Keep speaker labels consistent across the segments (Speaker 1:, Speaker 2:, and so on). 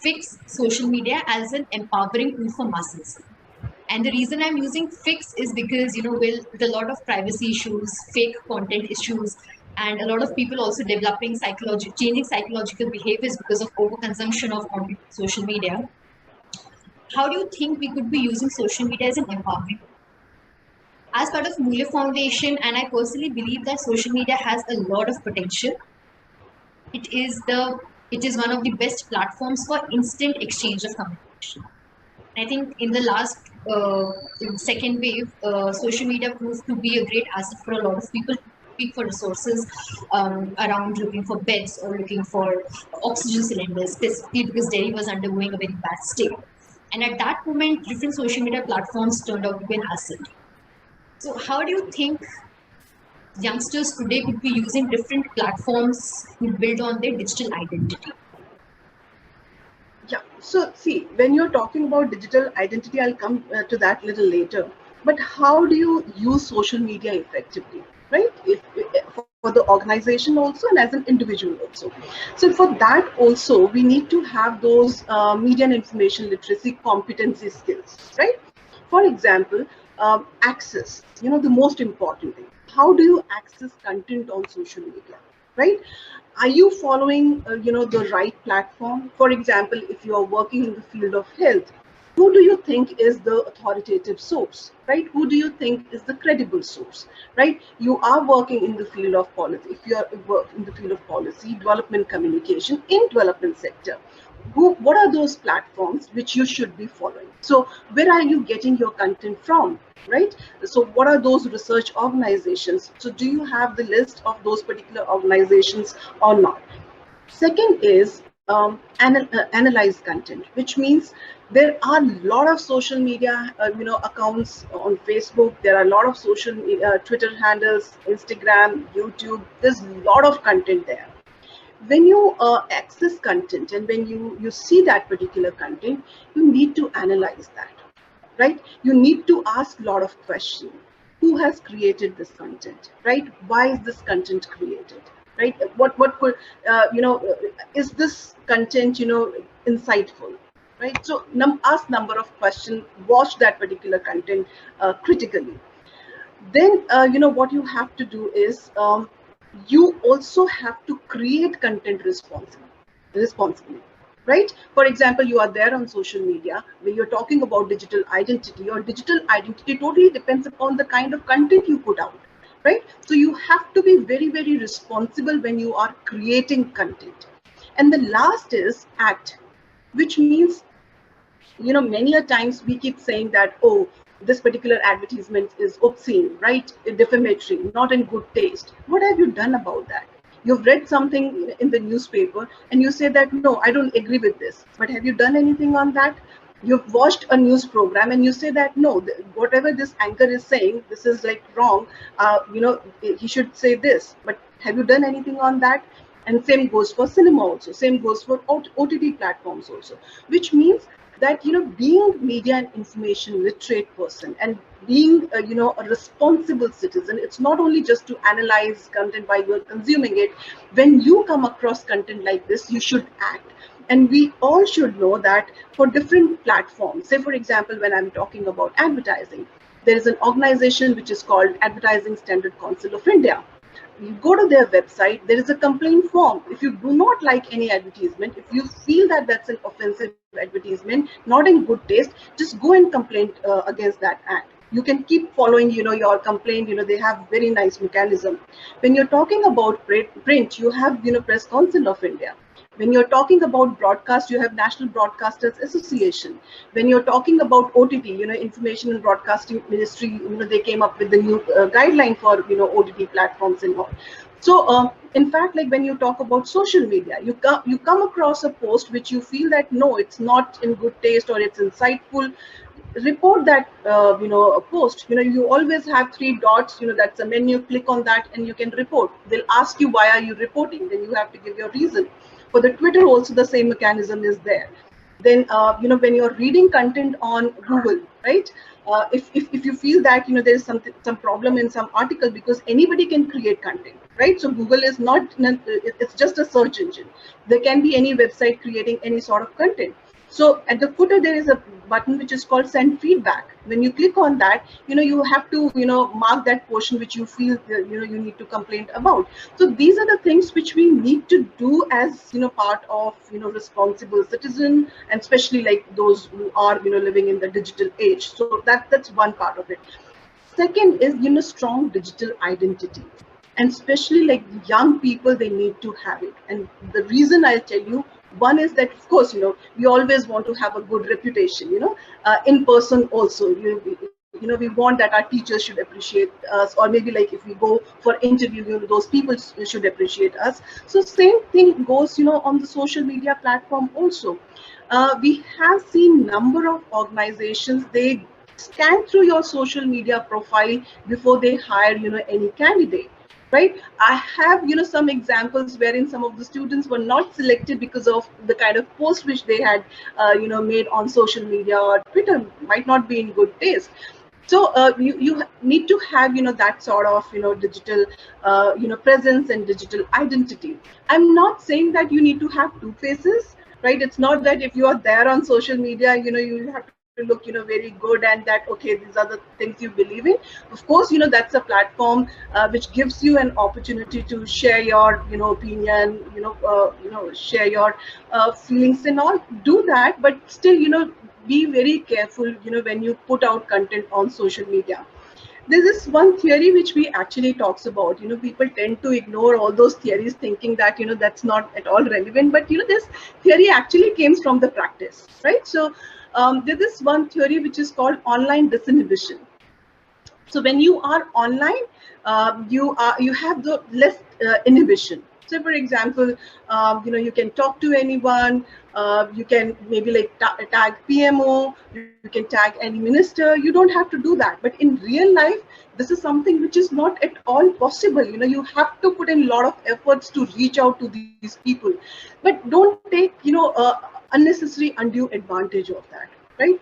Speaker 1: fix social media as an empowering tool for masses. And the reason I'm using fix is because, with a lot of privacy issues, fake content issues, and a lot of people also developing changing psychological behaviors because of overconsumption of content on social media. How do you think we could be using social media as an empowering tool? As part of Mulya Foundation, and I personally believe that social media has a lot of potential. It is one of the best platforms for instant exchange of communication. I think in the last second wave, social media proved to be a great asset for a lot of people looking for resources around looking for beds or looking for oxygen cylinders, specifically because Delhi was undergoing a very bad state. And at that moment, different social media platforms turned out to be an asset. So, how do you think youngsters today could be using different platforms to build on their digital identity?
Speaker 2: Yeah, so see, when you're talking about digital identity, I'll come to that a little later. But how do you use social media effectively, right? For the organization also and as an individual also. So for that also, we need to have those media and information literacy competency skills, right? For example, access, the most important thing. How do you access content on social media, right? Are you following the right platform? For example, if you are working in the field of health, who do you think is the authoritative source, right? Who do you think is the credible source, right? You are working in the field of policy. If you are in the field of policy development, communication in development sector, what are those platforms which you should be following? So where are you getting your content from, right? So what are those research organizations? So do you have the list of those particular organizations or not? Second is analyze content, which means there are a lot of social media accounts on Facebook. There are a lot of social Twitter handles, Instagram, YouTube. There's a lot of content there. When you access content and when you see that particular content, you need to analyze that, right? You need to ask a lot of questions. Who has created this content, right? Why is this content created, right? What could is this content insightful, right? So ask number of questions, watch that particular content critically. Then what you have to do is you also have to create content responsibly, right? For example, you are there on social media when you're talking about digital identity. Your digital identity totally depends upon the kind of content you put out, right? So you have to be very, very responsible when you are creating content. And the last is act, which means many a times we keep saying that, oh, this particular advertisement is obscene, right? Defamatory, not in good taste. What have you done about that? You've read something in the newspaper and you say that, no, I don't agree with this. But have you done anything on that? You've watched a news program and you say that, no, whatever this anchor is saying, this is like wrong. He should say this. But have you done anything on that? And same goes for cinema also. Same goes for OTT platforms also, which means that being media and information literate person and being a responsible citizen, it's not only just to analyze content while you're consuming it. When you come across content like this, you should act. And we all should know that for different platforms, say for example, when I'm talking about advertising, there is an organization which is called Advertising Standard Council of India. You go to their website, there is a complaint form. If you do not like any advertisement, if you feel that that's an offensive advertisement, not in good taste, just go and complain against that act. You can keep following your complaint. They have very nice mechanism. When you're talking about print, you have Press Council of India. When you're talking about broadcast, you have National Broadcasters Association. When you're talking about OTT, Information and Broadcasting Ministry, they came up with the new guideline for OTT platforms and all. So in fact, like when you talk about social media, you come across a post which you feel that no, it's not in good taste or it's insightful. Report that a post. You always have 3 dots. That's a menu. Click on that and you can report. They'll ask you, why are you reporting? Then you have to give your reason. For the Twitter also, the same mechanism is there. Then when you're reading content on Google, right? If you feel that there is some problem in some article, because anybody can create content. right? So Google is not, it's just a search engine. There can be any website creating any sort of content. So at the footer, there is a button which is called send feedback. When you click on that, you have to, mark that portion which you feel, you need to complain about. So these are the things which we need to do as, part of, responsible citizen, and especially like those who are, living in the digital age. So that's one part of it. Second is, strong digital identity. And especially like young people, they need to have it. And the reason I'll tell you, one is that, of course, we always want to have a good reputation, in person also. We want that our teachers should appreciate us, or maybe like if we go for interview, those people should appreciate us. So same thing goes, on the social media platform also. We have seen number of organizations, they scan through your social media profile before they hire, any candidate, right? I have, some examples wherein some of the students were not selected because of the kind of post which they had, made on social media or Twitter, might not be in good taste. So you need to have, that sort of, digital, presence and digital identity. I'm not saying that you need to have two faces, right? It's not that if you are there on social media, you have to look, very good, and that, okay, these are the things you believe in. Of course, that's a platform which gives you an opportunity to share your, opinion, share your feelings and all. Do that, but still, be very careful, when you put out content on social media. There's this one theory which we actually talks about. People tend to ignore all those theories, thinking that, that's not at all relevant. But, this theory actually came from the practice, right? So there's this one theory which is called online disinhibition. So when you are online, you have the less inhibition. So for example, you can talk to anyone, you can maybe like tag PMO, you can tag any minister. You don't have to do that. But in real life, this is something which is not at all possible. You have to put in a lot of efforts to reach out to these people. But don't take, unnecessary undue advantage of that. Right?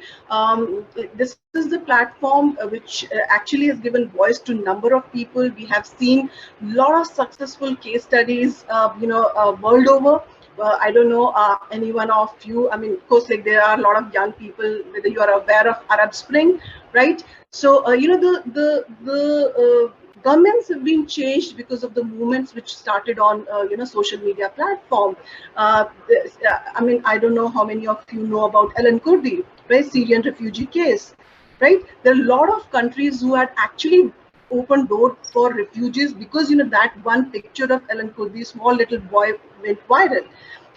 Speaker 2: This is the platform which actually has given voice to number of people. We have seen a lot of successful case studies, world over. I don't know any one of you. I mean, of course, like there are a lot of young people. Whether you are aware of Arab Spring, right? So the governments have been changed because of the movements which started on social media platform. I mean, I don't know how many of you know about Alan Kurdi, right? Syrian refugee case, right? There are a lot of countries who had actually opened door for refugees because that one picture of Alan Kurdi, small little boy, went viral.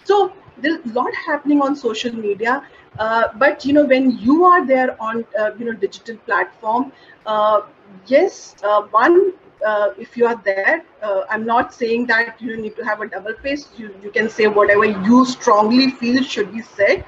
Speaker 2: So there's a lot happening on social media, but when you are there on digital platform, yes, one, if you are there, I'm not saying that you need to have a double face. You can say whatever you strongly feel should be said.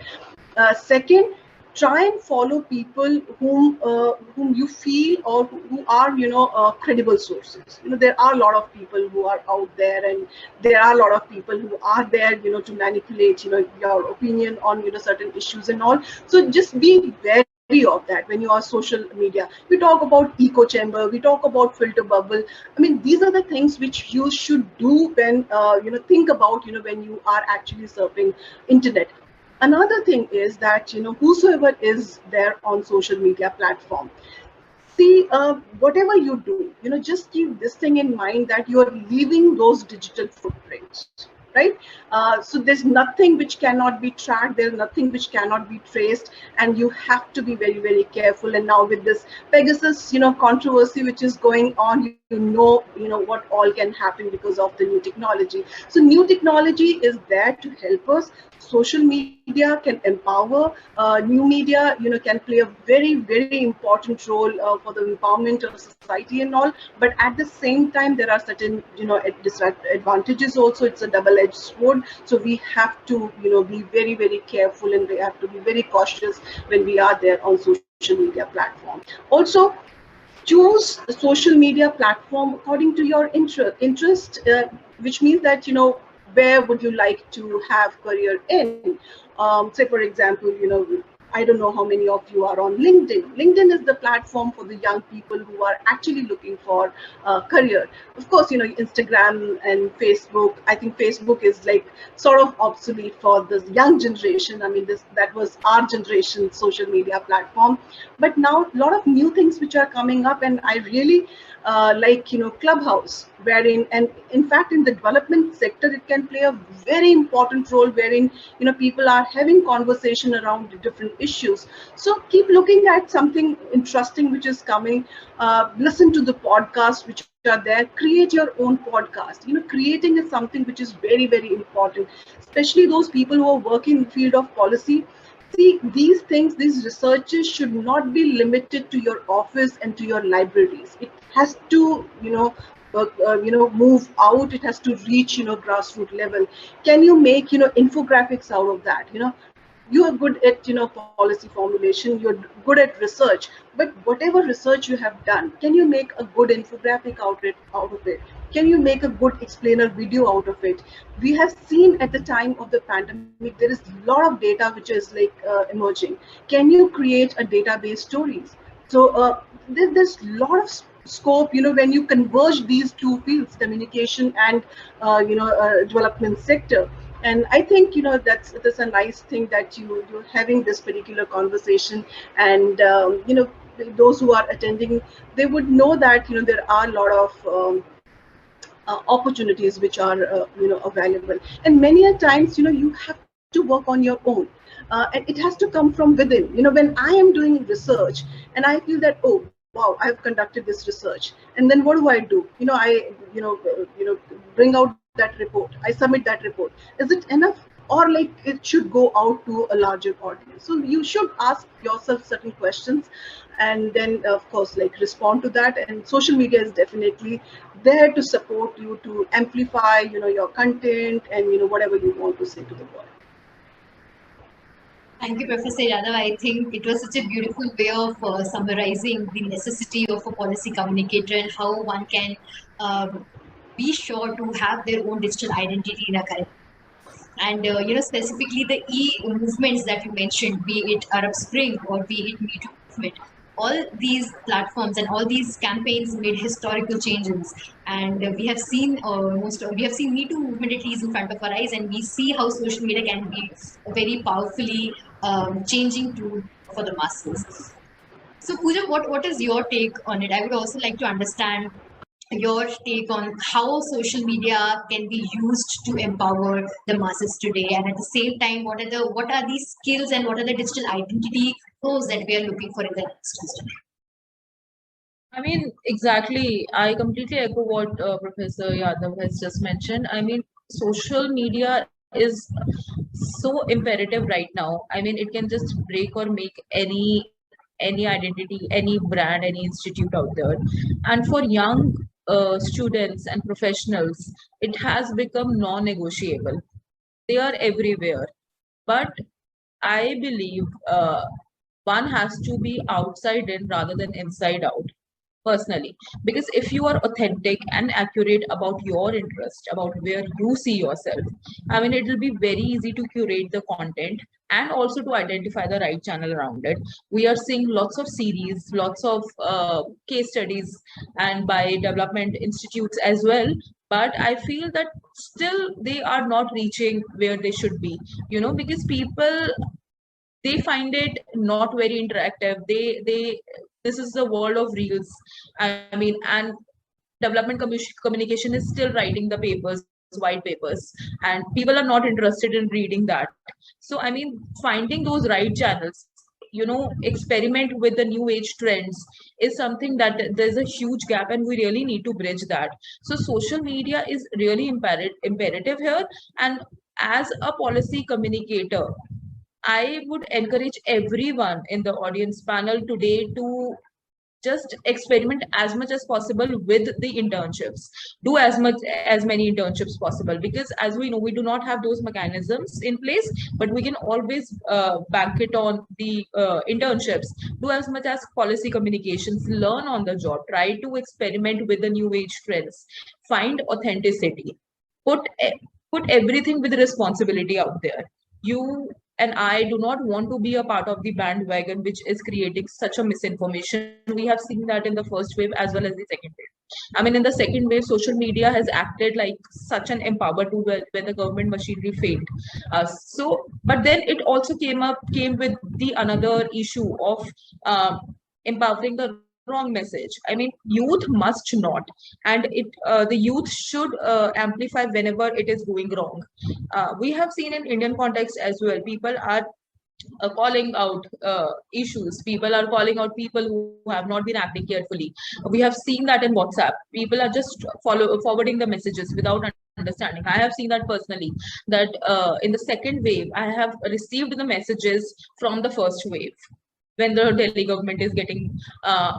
Speaker 2: Second, try and follow people whom you feel or who are credible sources. There are a lot of people who are out there, and there are a lot of people who are there to manipulate your opinion on certain issues and all. So just be wary of that when you are social media. We talk about echo chamber, we talk about filter bubble. I mean, these are the things which you should do when think about when you are actually surfing internet. Another thing is that whosoever is there on social media platform, see, whatever you do, just keep this thing in mind, that you are leaving those digital footprints, right? So there's nothing which cannot be tracked, there's nothing which cannot be traced, and you have to be very, very careful. And now with this Pegasus controversy which is going on, what all can happen because of the new technology. So new technology is there to help us. Social media can empower, new media can play a very, very important role for the empowerment of society and all. But at the same time, there are certain disadvantages also. It's a double-edged sword. So we have to be very, very careful, and we have to be very cautious when we are there on social media platform. Also, choose a social media platform according to your interest, which means that where would you like to have career in. Say for example, I I don't know how many of you are on LinkedIn. LinkedIn is the platform for the young people who are actually looking for a career. Of course, Instagram and Facebook. I think Facebook is like sort of obsolete for this young generation. I mean, that was our generation social media platform, but now a lot of new things which are coming up, and I really like Clubhouse, wherein, and in fact in the development sector it can play a very important role, wherein people are having conversation around the different issues. So keep looking at something interesting which is coming. Listen to the podcasts which are there. Create your own podcast. Creating is something which is very, very important, especially those people who are working in the field of policy. See, these things, these researches should not be limited to your office and to your libraries. It has to, move out. It has to reach, grassroots level. Can you make, infographics out of that? You are good at, policy formulation. You're good at research. But whatever research you have done, can you make a good infographic out of it? Can you make a good explainer video out of it? We have seen at the time of the pandemic, there is a lot of data which is like emerging. Can you create a database stories? So there's a lot of scope, when you converge these two fields, communication and development sector. And I think that's a nice thing that you're having this particular conversation. And those who are attending, they would know that there are a lot of opportunities which are available, and many a times you have to work on your own, and it has to come from within. When I am doing research and I feel that, oh wow, I have conducted this research, and then what do? I bring out that report, I submit that report. Is it enough, or like it should go out to a larger audience? So you should ask yourself certain questions, and then of course like respond to that. And social media is definitely there to support you, to amplify your content, and whatever you want to say to the world.
Speaker 1: Thank you, Professor Yadav. I think it was such a beautiful way of summarizing the necessity of a policy communicator and how one can be sure to have their own digital identity in a current. And specifically the e-movements that you mentioned, be it Arab Spring or be it Me Too movement, all these platforms and all these campaigns made historical changes. And we have seen Me Too movement at least in front of our eyes, and we see how social media can be a very powerfully changing tool for the masses. So Pooja, what is your take on it? I would also like to understand your take on how social media can be used to empower the masses today, and at the same time what are these skills and what are the digital identity goals that we are looking for in the next today?
Speaker 3: I mean, exactly. I completely echo what Professor Yadav has just mentioned. I mean, social media is so imperative right now. I mean, it can just break or make any identity, any brand, any institute out there. And for young students and professionals, it has become non-negotiable. They are everywhere. But I believe one has to be outside in rather than inside out, personally. Because if you are authentic and accurate about your interest, about where you see yourself, I mean, it will be very easy to curate the content and also to identify the right channel around it. We are seeing lots of series, lots of case studies, and by development institutes as well. But I feel that still they are not reaching where they should be, because people, they find it not very interactive. They This is the world of reels. I mean, and development communication is still writing the papers, white papers, and people are not interested in reading that. So I mean, finding those right channels, experiment with the new age trends, is something that there's a huge gap, and we really need to bridge that. So social media is really imperative here. And as a policy communicator, I would encourage everyone in the audience panel today to just experiment as much as possible with the internships. Do as many internships possible, because as we know, we do not have those mechanisms in place, but we can always bank it on the internships. Do as much as policy communications, learn on the job, try to experiment with the new age trends, find authenticity, put everything with responsibility out there. You and I do not want to be a part of the bandwagon which is creating such a misinformation. We have seen that in the first wave as well as the second wave. I mean, in the second wave, social media has acted like such an empower tool when the government machinery failed. But then it also came with the another issue of empowering the wrong message. I mean, youth must not, and the youth should amplify whenever it is going wrong. We have seen in Indian context as well, people are calling out issues. People are calling out people who have not been acting carefully. We have seen that in WhatsApp. People are just forwarding the messages without understanding. I have seen that personally. That in the second wave, I have received the messages from the first wave when the Delhi government is getting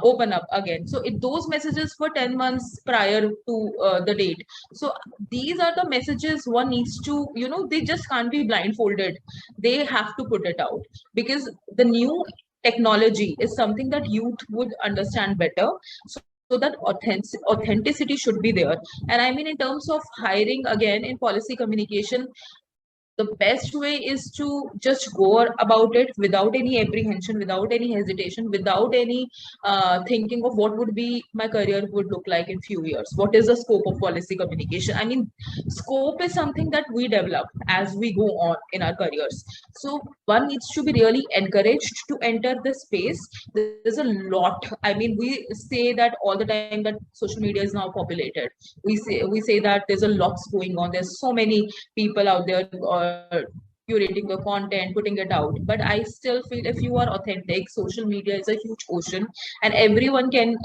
Speaker 3: open up again. So those messages were 10 months prior to the date. So these are the messages one needs to, they just can't be blindfolded. They have to put it out, because the new technology is something that youth would understand better. So that authenticity should be there. And I mean, in terms of hiring, again, in policy communication, the best way is to just go about it without any apprehension, without any hesitation, without any thinking of what would be my career would look like in few years. What is the scope of policy communication? I mean, scope is something that we develop as we go on in our careers. So one needs to be really encouraged to enter this space. There's a lot. I mean, we say that all the time that social media is now populated. We say that there's a lot going on. There's so many people out there curating the content, putting it out. But I still feel if you are authentic, social media is a huge ocean, and everyone can,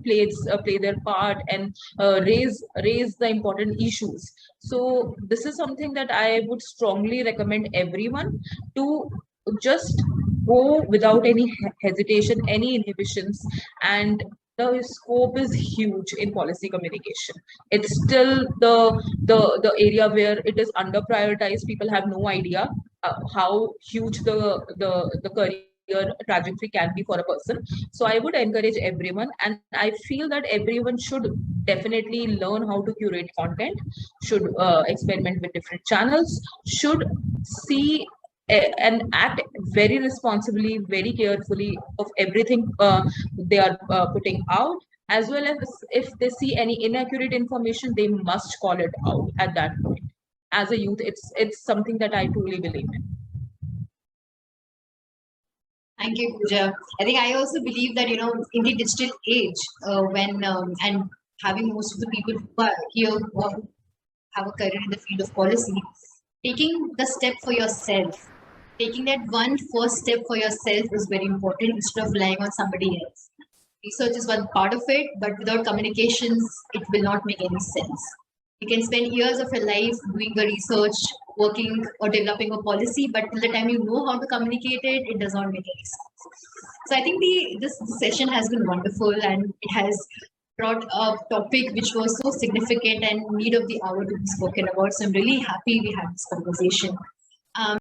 Speaker 3: play their part and raise the important issues. So this is something that I would strongly recommend everyone to just go without any hesitation, any inhibitions, and the scope is huge in policy communication. It's still the area where it is under prioritized. People have no idea how huge the career trajectory can be for a person. So I would encourage everyone, and I feel that everyone should definitely learn how to curate content, should experiment with different channels, should see and act very responsibly, very carefully of everything they are putting out, as well as if they see any inaccurate information, they must call it out at that point. As a youth, it's something that I truly believe in.
Speaker 1: Thank you, Pooja. I think I also believe that, in the digital age, when and having most of the people who are here who have a career in the field of policy, taking the step for yourself, taking that one first step for yourself is very important instead of relying on somebody else. Research is one part of it, but without communications, it will not make any sense. You can spend years of your life doing the research, working or developing a policy, but till the time you know how to communicate it, it does not make any sense. So I think this session has been wonderful, and it has brought a topic which was so significant and need of the hour to be spoken about. So I'm really happy we had this conversation.